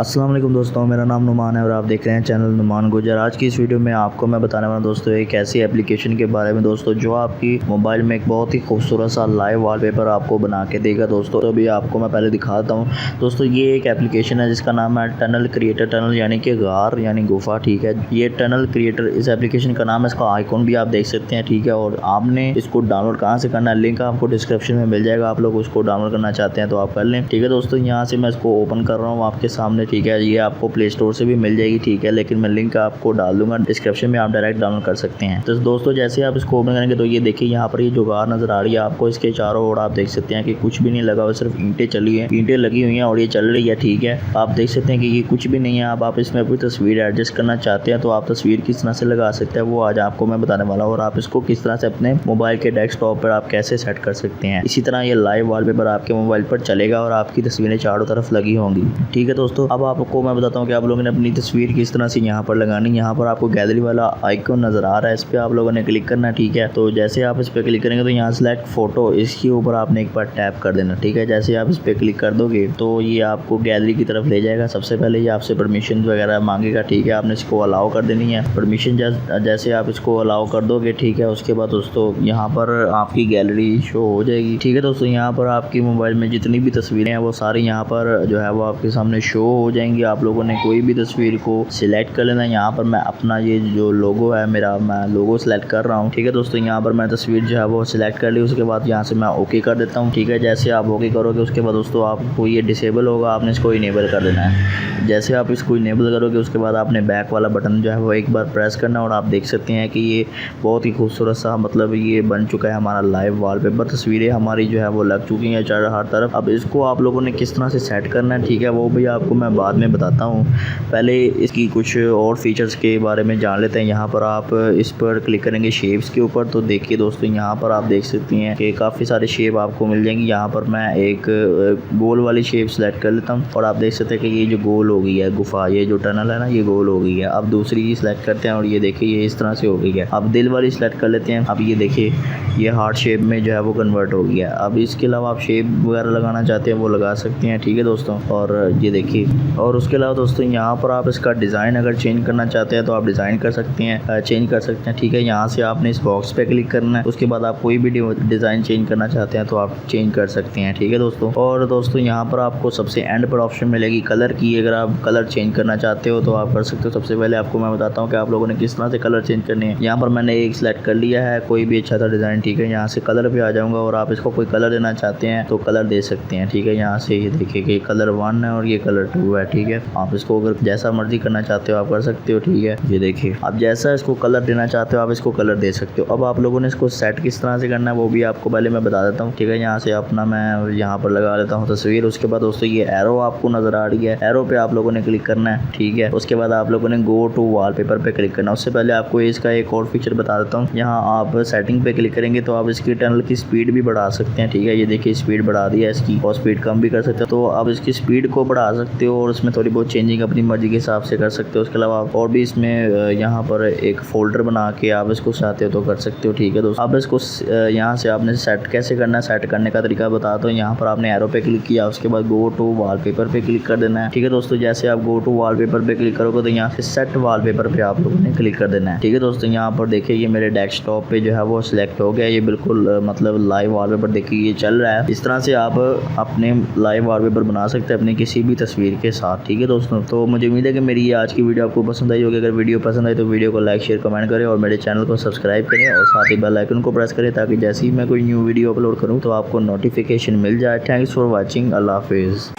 अस्सलाम वालेकुम दोस्तों, मेरा नाम नुमान है और आप देख रहे हैं चैनल नुमान गुजर। आज की इस वीडियो में आपको मैं बताने वाला दोस्तों एक ऐसी एप्लीकेशन के बारे में दोस्तों जो आपकी मोबाइल में एक बहुत ही खूबसूरत सा लाइव वॉलपेपर आपको बना के देगा दोस्तों। तो अभी आपको मैं पहले दिखाता हूँ दोस्तों। ये एक एप्लीकेशन है जिसका नाम है टनल क्रिएटर। टनल यानी कि गार यानी गुफा, ठीक है। ये टनल क्रिएटर इस एप्लीकेशन का नाम है। इसका आइकॉन भी आप देख सकते हैं, ठीक है। और आपने इसको डाउनलोड कहाँ से करना है, लिंक आपको डिस्क्रिप्शन में मिल जाएगा। आप लोग उसको डाउनलोड करना चाहते हैं तो आप कर लें, ठीक है दोस्तों। यहाँ से मैं इसको ओपन कर रहा हूँ आपके सामने, ठीक है। ये आपको प्ले स्टोर से भी मिल जाएगी, ठीक है, लेकिन मैं लिंक आपको डाल दूंगा डिस्क्रिप्शन में, आप डायरेक्ट डाउनलोड कर सकते हैं। तो दोस्तों जैसे आप इसको ओपन करेंगे तो ये देखिए यहाँ पर ये जो गार नजर आ रही है आपको, इसके चारों ओर आप देख सकते हैं कि कुछ भी नहीं लगा हुआ, सिर्फ ईंटें चली हैं, ईंटें लगी हुई हैं और ये चल रही है, ठीक है। आप देख सकते हैं कि ये कुछ भी नहीं है। आप इसमें अपनी तस्वीर एडजस्ट करना चाहते हैं तो आप तस्वीर किस तरह से लगा सकते हैं वो आज आपको मैं बताने वाला हूँ, और आप इसको किस तरह से अपने मोबाइल के डेस्कटॉप पर आप कैसे सेट कर सकते हैं। इसी तरह ये लाइव वॉलपेपर आपके मोबाइल पर चलेगा और आपकी तस्वीरें चारों तरफ लगी होंगी, ठीक है दोस्तों। अब आपको मैं बताता हूँ कि आप लोगों ने अपनी तस्वीर किस तरह से यहाँ पर लगानी। यहाँ पर आपको गैलरी वाला आइकॉन नजर आ रहा है, इस पर आप लोगों ने क्लिक करना है, ठीक है। तो जैसे आप इस पर क्लिक करेंगे तो यहाँ सेलेक्ट फोटो, इसके ऊपर आपने एक बार टैप कर देना, ठीक है। जैसे आप इस पर क्लिक कर दोगे तो ये आपको गैलरी की तरफ ले जाएगा। सबसे पहले ये आपसे परमिशन वगैरह मांगेगा, ठीक है। आपने इसको अलाउ कर देनी है परमिशन। जैसे आप इसको अलाउ कर दोगे, ठीक है, उसके बाद दोस्तों यहाँ पर आपकी गैलरी शो हो जाएगी, ठीक है दोस्तों। यहाँ पर आपकी मोबाइल में जितनी भी तस्वीरें हैं वो सारी यहाँ पर जो है वो आपके सामने शो हो जाएंगी। आप लोगों ने कोई भी तस्वीर को सिलेक्ट कर लेना। यहाँ पर मैं अपना ये जो लोगो है मेरा, मैं लोगो सिलेक्ट कर रहा हूँ, ठीक है दोस्तों। यहाँ पर मैं तस्वीर जो है वो सिलेक्ट कर ली। उसके बाद यहाँ से मैं ओके कर देता हूँ, ठीक है। जैसे आप ओके करोगे उसके बाद दोस्तों आपको ये डिसेबल होगा, आपने इसको इनेबल कर देना है। जैसे आप इसको इनेबल करोगे उसके बाद आपने बैक वाला बटन जो है वो एक बार प्रेस करना है और आप देख सकते हैं कि ये बहुत ही खूबसूरत सा मतलब ये बन चुका है हमारा लाइव वॉलपेपर। तस्वीरें हमारी जो है वो लग चुकी हैं चारों हर तरफ। अब इसको आप लोगों ने किस तरह से सेट करना है, ठीक है, वो भी आपको मैं बाद में बताता हूँ। पहले इसकी कुछ और फीचर्स के बारे में जान लेते हैं। यहाँ पर आप इस पर क्लिक करेंगे शेप्स के ऊपर, तो देखिए दोस्तों यहाँ पर आप देख सकती हैं कि काफ़ी सारे शेप आपको मिल जाएंगी। यहाँ पर मैं एक गोल वाली शेप सेलेक्ट कर लेता हूँ और आप देख सकते हैं कि ये जो गोल हो गई है गुफा, ये जो टनल है ना, ये गोल हो गई है। अब दूसरी सेलेक्ट करते हैं और ये देखिए ये इस तरह से हो गई है। अब दिल वाली सेलेक्ट कर लेते हैं। अब ये देखिए ये हार्ट शेप में जो है वो कन्वर्ट हो गया है। अब इसके अलावा आप शेप वगैरह लगाना चाहते हैं वो लगा सकते हैं, ठीक है दोस्तों। और ये देखिए, और उसके अलावा दोस्तों यहाँ पर आप इसका डिज़ाइन अगर चेंज करना चाहते हैं तो आप डिज़ाइन कर सकते हैं, चेंज कर सकते हैं, ठीक है। यहाँ से आपने इस बॉक्स पे क्लिक करना है। उसके बाद आप कोई भी डिज़ाइन चेंज करना चाहते हैं तो आप चेंज कर सकते हैं, ठीक है दोस्तों। और दोस्तों यहाँ पर आपको सबसे एंड पर ऑप्शन मिलेगी कलर की। अगर आप कलर चेंज करना चाहते हो तो आप कर सकते हो। सबसे पहले आपको मैं बताता हूँ कि आप लोगों ने किस तरह से कलर चेंज करने हैं। यहाँ पर मैंने एक सिलेक्ट कर लिया है, कोई भी अच्छा सा डिज़ाइन, ठीक है। यहाँ से कलर पे आ जाऊँगा और आप इसको कोई कलर देना चाहते हैं तो कलर दे सकते हैं, ठीक है। यहाँ से ये देखिए कि कलर 1 है और ये कलर 2 है, ठीक है। आप इसको अगर जैसा मर्जी करना चाहते हो आप कर सकते हो, ठीक है। ये देखिए आप जैसा इसको कलर देना चाहते हो आप इसको कलर दे सकते हो। अब आप लोगों ने इसको सेट किस तरह से करना है वो भी आपको पहले मैं बता देता हूँ, ठीक है। यहाँ से अपना मैं यहाँ पर लगा लेता हूँ तस्वीर। उसके बाद दोस्तों ये एरो आपको नजर आ रही है, एरो पे आप लोगों ने क्लिक करना है, ठीक है। उसके बाद आप लोगों ने गो टू वॉलपेपर पे क्लिक करना है। उससे पहले आपको इसका एक और फीचर बता देता हूँ। यहाँ आप सेटिंग पे क्लिक करेंगे तो आप इसकी टनल की स्पीड भी बढ़ा सकते हैं, ठीक है। ये देखिए स्पीड बढ़ा दी है इसकी, और स्पीड कम भी कर सकते हो। तो आप इसकी स्पीड को बढ़ा सकते हो और उसमें थोड़ी बहुत चेंजिंग अपनी मर्जी के हिसाब से कर सकते हो। उसके अलावा और भी इसमें यहाँ पर एक फोल्डर बना के आप इसको चाहते हो तो कर सकते हो, ठीक है दोस्तों। अब इसको यहाँ से आपने सेट कैसे करना है, सेट करने का तरीका बताता हूँ। यहाँ पर आपने एरो पे क्लिक किया, उसके बाद गो टू वॉलपेपर पे क्लिक कर देना है, ठीक है दोस्तों। जैसे आप गो टू वॉलपेपर पे क्लिक करोगे तो यहाँ से सेट वॉलपेपर पे आप लोगों ने क्लिक कर देना है, ठीक है दोस्तों। यहाँ पर देखिए ये मेरे डेस्कटॉप पे जो है वो सिलेक्ट हो गया। ये बिल्कुल मतलब लाइव वॉलपेपर देखिए ये चल रहा है। इस तरह से आप अपने लाइव वॉलपेपर बना सकते हैं अपनी किसी भी तस्वीर के साथ, ठीक है दोस्तों। तो मुझे उम्मीद है कि मेरी ये आज की वीडियो आपको पसंद आई होगी। अगर वीडियो पसंद आई तो वीडियो को लाइक शेयर कमेंट करें और मेरे चैनल को सब्सक्राइब करें और साथ ही बेल आइकन को प्रेस करें ताकि जैसे ही मैं कोई न्यू वीडियो अपलोड करूं तो आपको नोटिफिकेशन मिल जाए। Thanks for watching. अल्लाह हाफिज़।